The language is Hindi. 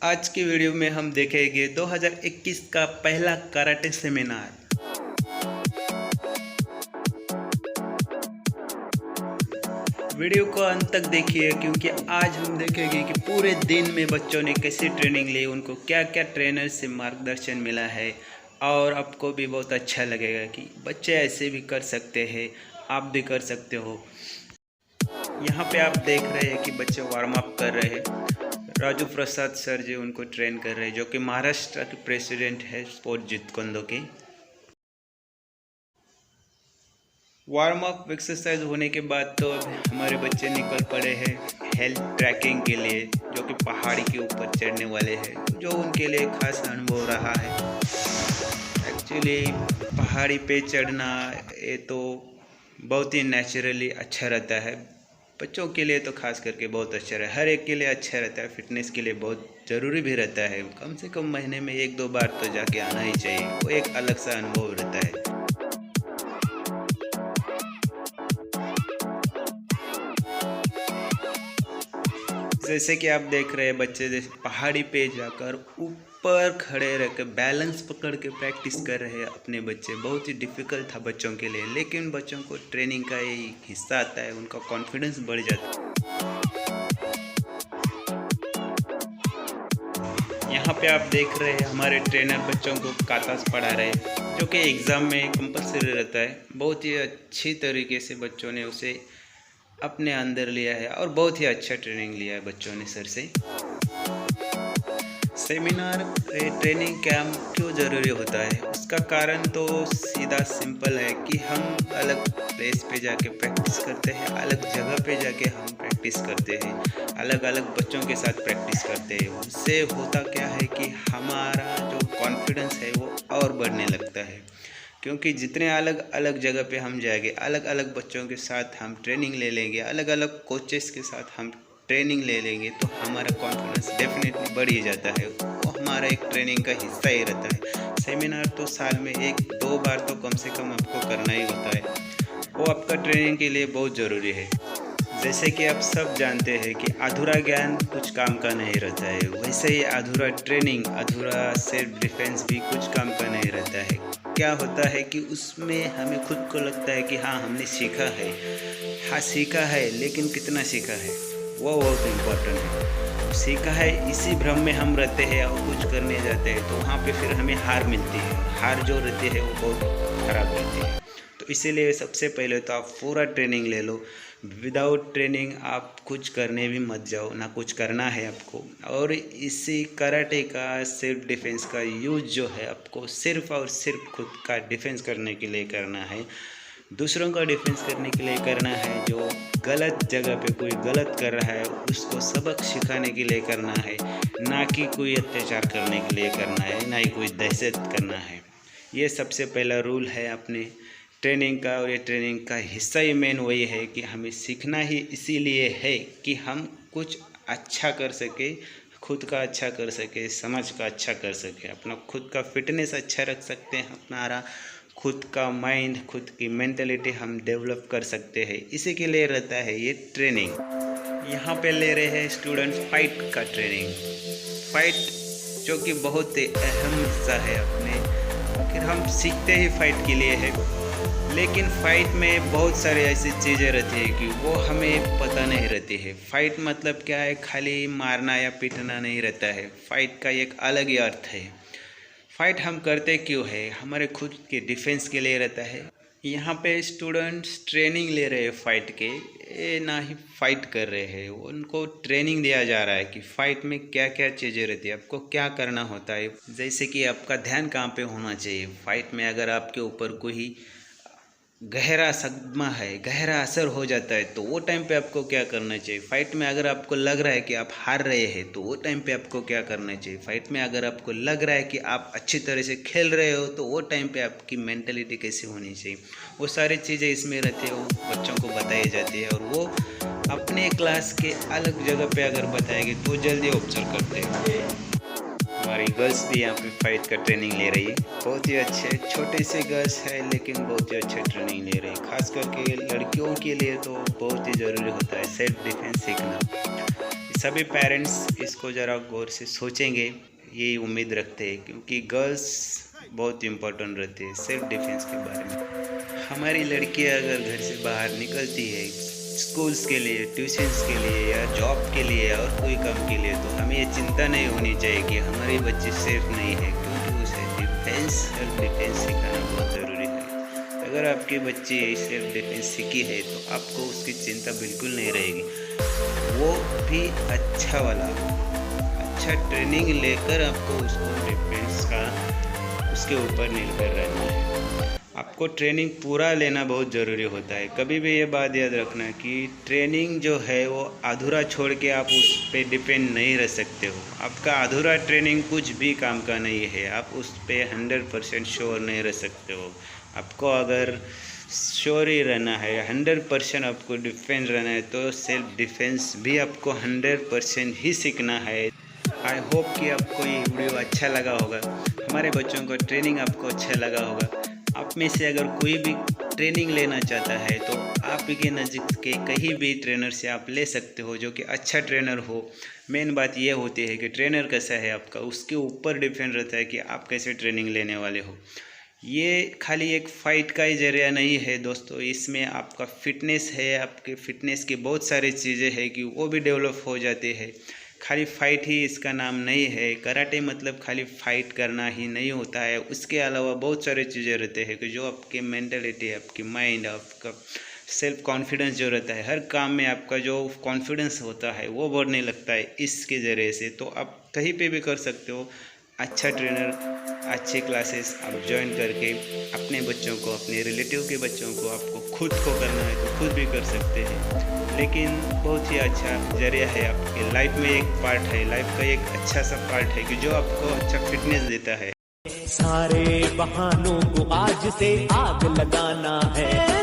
आज की वीडियो में हम देखेंगे 2021 का पहला कराटे सेमिनार। वीडियो को अंत तक देखिए क्योंकि आज हम देखेंगे कि पूरे दिन में बच्चों ने कैसी ट्रेनिंग ली, उनको क्या क्या ट्रेनर से मार्गदर्शन मिला है और आपको भी बहुत अच्छा लगेगा कि बच्चे ऐसे भी कर सकते हैं, आप भी कर सकते हो। यहाँ पे आप देख रहे हैं कि बच्चे वार्म अप कर रहे हैं। राजू प्रसाद सर जी उनको ट्रेन कर रहे हैं, जो कि महाराष्ट्र के प्रेसिडेंट है स्पोर्ट जीत कुंदो के। वार्म अप एक्सरसाइज होने के बाद तो हमारे बच्चे निकल पड़े हैं हेल्थ ट्रैकिंग के लिए, जो कि पहाड़ी के ऊपर चढ़ने वाले हैं, जो उनके लिए खास अनुभव रहा है। एक्चुअली पहाड़ी पे चढ़ना ये तो बहुत ही नेचुरली अच्छा रहता है, बच्चों के लिए तो खास करके बहुत अच्छा है, हर एक के लिए अच्छा रहता है, फिटनेस के लिए बहुत ज़रूरी भी रहता है। कम से कम महीने में 1-2 बार तो जाके आना ही चाहिए, वो एक अलग सा अनुभव रहता है। जैसे कि आप देख रहे हैं बच्चे जैसे पहाड़ी पे जाकर ऊपर खड़े रहकर बैलेंस पकड़ के प्रैक्टिस कर रहे हैं अपने बच्चे। बहुत ही डिफ़िकल्ट था बच्चों के लिए, लेकिन बच्चों को ट्रेनिंग का ये हिस्सा आता है, उनका कॉन्फिडेंस बढ़ जाता है। यहाँ पे आप देख रहे हैं हमारे ट्रेनर बच्चों को कातास पढ़ा रहे हैं, जो कि एग्ज़ाम में कंपलसरी रहता है। बहुत ही अच्छी तरीके से बच्चों ने उसे अपने अंदर लिया है और बहुत ही अच्छा ट्रेनिंग लिया है बच्चों ने सर से। सेमिनार ट्रेनिंग कैंप क्यों ज़रूरी होता है, उसका कारण तो सीधा सिंपल है कि हम अलग प्लेस पे जाके प्रैक्टिस करते हैं, अलग जगह पे जाके हम प्रैक्टिस करते हैं, अलग अलग बच्चों के साथ प्रैक्टिस करते हैं। उससे होता क्या है कि हमारा जो कॉन्फिडेंस है वो और बढ़ने लगता है, क्योंकि जितने अलग अलग जगह पे हम जाएंगे, अलग अलग बच्चों के साथ हम ट्रेनिंग ले लेंगे, अलग अलग कोचेस के साथ हम ट्रेनिंग ले लेंगे, तो हमारा कॉन्फिडेंस डेफिनेटली बढ़ ही जाता है। वो हमारा एक ट्रेनिंग का हिस्सा ही रहता है। सेमिनार तो साल में 1-2 बार तो कम से कम आपको करना ही होता है, वो आपका ट्रेनिंग के लिए बहुत ज़रूरी है। जैसे कि आप सब जानते हैं कि अधूरा ज्ञान कुछ काम का नहीं रहता है, वैसे ही अधूरा ट्रेनिंग, अधूरा सेल्फ डिफेंस भी कुछ काम का नहीं रहता है। क्या होता है कि उसमें हमें खुद को लगता है कि हाँ हमने सीखा है, हाँ सीखा है, लेकिन कितना सीखा है वो बहुत इम्पोर्टेंट है। सीखा है इसी भ्रम में हम रहते हैं और कुछ करने जाते हैं तो वहाँ पे फिर हमें हार मिलती है, हार जो रहती है वो बहुत ख़राब रहती है। तो इसीलिए सबसे पहले तो आप पूरा ट्रेनिंग ले लो। विदाउट ट्रेनिंग आप कुछ करने भी मत जाओ, ना कुछ करना है आपको। और इसी कराटे का सेल्फ डिफेंस का यूज जो है आपको सिर्फ़ और सिर्फ खुद का डिफेंस करने के लिए करना है, दूसरों का डिफेंस करने के लिए करना है। जो गलत जगह पे कोई गलत कर रहा है उसको सबक सिखाने के लिए करना है, ना कि कोई अत्याचार करने के लिए करना है, ना ही कोई दहशत करना है। ये सबसे पहला रूल है अपने ट्रेनिंग का, और ये ट्रेनिंग का हिस्सा ही मेन वही है कि हमें सीखना ही इसीलिए है कि हम कुछ अच्छा कर सके, खुद का अच्छा कर सके, समाज का अच्छा कर सके, अपना खुद का फिटनेस अच्छा रख सकते हैं, हमारा खुद का माइंड, खुद की मेंटलिटी हम डेवलप कर सकते हैं। इसी के लिए रहता है ये ट्रेनिंग। यहाँ पे ले रहे हैं स्टूडेंट्स फाइट का ट्रेनिंग। फाइट जो कि बहुत ही अहम हिस्सा है अपने, आखिर हम सीखते ही फाइट के लिए है, लेकिन फ़ाइट में बहुत सारी ऐसी चीज़ें रहती है कि वो हमें पता नहीं रहती है। फ़ाइट मतलब क्या है, खाली मारना या पीटना नहीं रहता है। फ़ाइट का एक अलग ही अर्थ है। फ़ाइट हम करते क्यों है, हमारे खुद के डिफेंस के लिए रहता है। यहाँ पे स्टूडेंट्स ट्रेनिंग ले रहे हैं फ़ाइट के, ना ही फ़ाइट कर रहे हैं, उनको ट्रेनिंग दिया जा रहा है कि फ़ाइट में क्या क्या चीज़ें रहती है, आपको क्या करना होता है। जैसे कि आपका ध्यान कहाँ पे होना चाहिए। फ़ाइट में अगर आपके ऊपर कोई गहरा सदमा है, गहरा असर हो जाता है, तो वो टाइम पे आपको क्या करना चाहिए। फ़ाइट में अगर आपको लग रहा है कि आप हार रहे हैं तो वो टाइम पे आपको क्या करना चाहिए। फ़ाइट में अगर आपको लग रहा है कि आप अच्छी तरह से खेल रहे हो तो वो टाइम पे आपकी मेंटलिटी कैसी होनी चाहिए, वो सारी चीज़ें इसमें रहती है, वो बच्चों को बताई जाती है। और वो अपने क्लास के अलग जगह पे अगर बताएंगे तो जल्दी ऑब्जर्व करते हैं। हमारी गर्ल्स भी यहाँ पे फाइट का ट्रेनिंग ले रही है, बहुत ही अच्छे, छोटे से गर्ल्स है लेकिन बहुत ही अच्छे ट्रेनिंग ले रही है। खास करके लड़कियों के लिए तो बहुत ही ज़रूरी होता है सेल्फ डिफेंस सीखना। सभी पेरेंट्स इसको ज़रा गौर से सोचेंगे, यही उम्मीद रखते हैं, क्योंकि गर्ल्स बहुत इम्पोर्टेंट रहती है सेल्फ डिफेंस के बारे में। हमारी लड़कियां अगर घर से बाहर निकलती है स्कूल्स के लिए, ट्यूशन्स के लिए या जॉब के लिए और कोई काम के लिए, तो हमें ये चिंता नहीं होनी चाहिए कि हमारे बच्चे सेफ नहीं है, क्योंकि उसे सेल्फ डिफेंस सिखाना बहुत ज़रूरी है। अगर आपके बच्चे सेल्फ डिफेंस सीखी है तो आपको उसकी चिंता बिल्कुल नहीं रहेगी। वो भी अच्छा ट्रेनिंग लेकर आपको उसको डिफेंस का उसके ऊपर निर्भर रहना है। आपको ट्रेनिंग पूरा लेना बहुत ज़रूरी होता है। कभी भी ये बात याद रखना कि ट्रेनिंग जो है वो अधूरा छोड़ के आप उस पर डिपेंड नहीं रह सकते हो। आपका अधूरा ट्रेनिंग कुछ भी काम का नहीं है, आप उस पर 100% श्योर नहीं रह सकते हो। आपको अगर श्योर ही रहना है, 100% आपको डिफेंस रहना है, तो सेल्फ डिफेंस भी आपको 100% ही सीखना है। आई होप कि आपको ये वीडियो अच्छा लगा होगा, हमारे बच्चों को ट्रेनिंग आपको अच्छा लगा होगा। आप में से अगर कोई भी ट्रेनिंग लेना चाहता है तो आप के नज़दीक के कहीं भी ट्रेनर से आप ले सकते हो, जो कि अच्छा ट्रेनर हो। मेन बात यह होती है कि ट्रेनर कैसा है आपका, उसके ऊपर डिपेंड रहता है कि आप कैसे ट्रेनिंग लेने वाले हो। ये खाली एक फ़ाइट का ही जरिया नहीं है दोस्तों, इसमें आपका फिटनेस है, आपके फिटनेस की बहुत सारी चीज़ें हैं कि वो भी डेवलप हो जाते हैं। खाली फ़ाइट ही इसका नाम नहीं है। कराटे मतलब खाली फ़ाइट करना ही नहीं होता है, उसके अलावा बहुत सारी चीज़ें रहते हैं कि जो आपकी मेंटलिटी, आपकी माइंड, आपका सेल्फ कॉन्फिडेंस जो रहता है, हर काम में आपका जो कॉन्फिडेंस होता है वो बढ़ने लगता है इसके ज़रिए से। तो आप कहीं पे भी कर सकते हो। अच्छा ट्रेनर, अच्छे क्लासेस आप ज्वाइन करके अपने बच्चों को, अपने रिलेटिव के बच्चों को आपको खुद को करना है तो खुद भी कर सकते हैं। लेकिन बहुत ही अच्छा जरिया है, आपके लाइफ में एक पार्ट है, लाइफ का एक अच्छा सा पार्ट है कि जो आपको अच्छा फिटनेस देता है। सारे बहानों को आज से आग लगाना है।